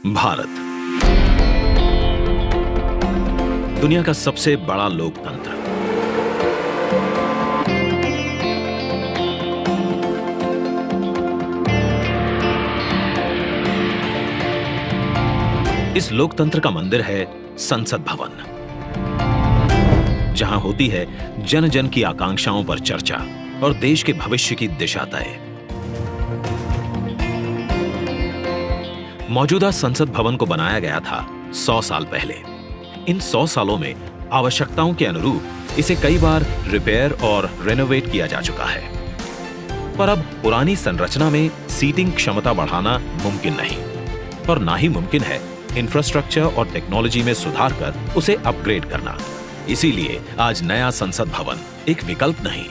भारत दुनिया का सबसे बड़ा लोकतंत्र। इस लोकतंत्र का मंदिर है संसद भवन, जहां होती है जन जन की आकांक्षाओं पर चर्चा और देश के भविष्य की दिशा तय। मौजूदा संसद भवन को बनाया गया था 100 साल पहले। इन 100 सालों में आवश्यकताओं के अनुरूप इसे कई बार रिपेयर और रेनोवेट किया जा चुका है, पर अब पुरानी संरचना में सीटिंग क्षमता बढ़ाना मुमकिन नहीं और ना ही मुमकिन है इंफ्रास्ट्रक्चर और टेक्नोलॉजी में सुधार कर उसे अपग्रेड करना। इसीलिए आज नया संसद भवन एक विकल्प नहीं,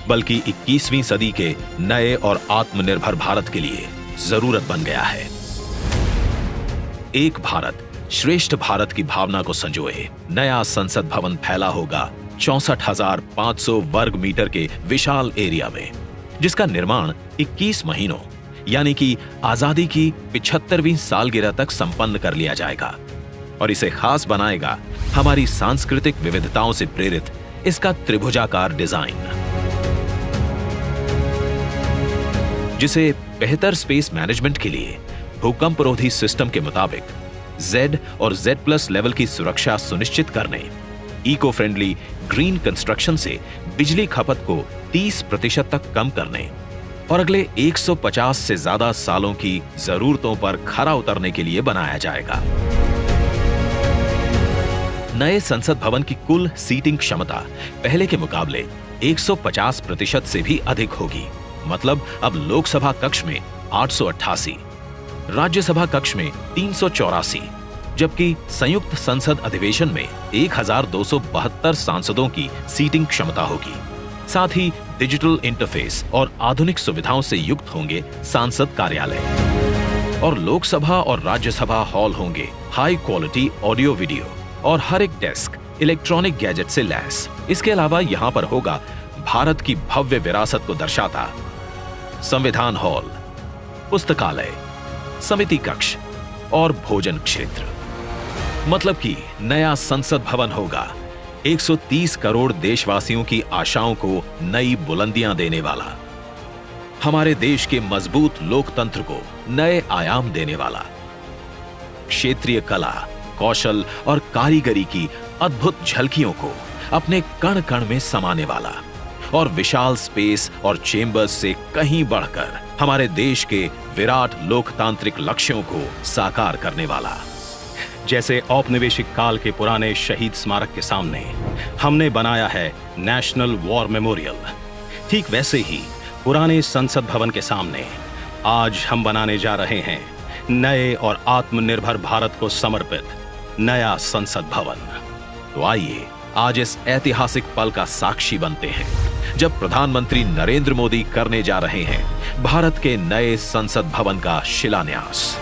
बल्कि 21वीं सदी के नए और आत्मनिर्भर भारत के लिए जरूरत बन गया है। एक भारत श्रेष्ठ भारत की भावना को संजोए नया संसद भवन फैला होगा 64,500 वर्ग मीटर के विशाल एरिया में, जिसका निर्माण 21 महीनों यानी कि आजादी की 75वीं सालगिरह तक संपन्न कर लिया जाएगा। और इसे खास बनाएगा हमारी सांस्कृतिक विविधताओं से प्रेरित इसका त्रिभुजाकार डिजाइन, जिसे बेहतर स्पेस मैनेजमेंट के लिए भूकंपरोधी सिस्टम के मुताबिक Z और Z+ लेवल की सुरक्षा सुनिश्चित करने, इको फ्रेंडली ग्रीन कंस्ट्रक्शन से बिजली खपत को 30% तक कम करने और अगले 150 से ज्यादा सालों की जरूरतों पर खरा उतरने के लिए बनाया जाएगा। नए संसद भवन की कुल सीटिंग क्षमता पहले के मुकाबले 150% से भी अधिक होगी। मतलब अब लोकसभा कक्ष में 888, राज्यसभा कक्ष में 384, जबकि संयुक्त संसद अधिवेशन में 1272 सांसदों की सीटिंग क्षमता होगी। साथ ही डिजिटल इंटरफेस और आधुनिक सुविधाओं से युक्त होंगे सांसद कार्यालय और लोकसभा और राज्यसभा हॉल होंगे हाई क्वालिटी ऑडियो वीडियो और हर एक डेस्क इलेक्ट्रॉनिक गैजेट से लैस। इसके अलावा यहां पर होगा भारत की भव्य विरासत को दर्शाता संविधान हॉल, पुस्तकालय, समिति कक्ष और भोजन क्षेत्र। मतलब कि नया संसद भवन होगा 130 करोड़ देशवासियों की आशाओं को नई बुलंदियां देने वाला, हमारे देश के मजबूत लोकतंत्र को नए आयाम देने वाला, क्षेत्रीय कला, कौशल और कारीगरी की अद्भुत झलकियों को अपने कण कण में समाने वाला और विशाल स्पेस और चेंबर्स से कहीं बढ़कर हमारे देश के विराट लोकतांत्रिक लक्ष्यों को साकार करने वाला। जैसे औपनिवेशिक काल के पुराने शहीद स्मारक के सामने हमने बनाया है नेशनल वॉर मेमोरियल, ठीक वैसे ही पुराने संसद भवन के सामने आज हम बनाने जा रहे हैं नए और आत्मनिर्भर भारत को समर्पित नया संसद भवन। तो आइए आज इस ऐतिहासिक पल का साक्षी बनते हैं, जब प्रधानमंत्री नरेंद्र मोदी करने जा रहे हैं भारत के नए संसद भवन का शिलान्यास।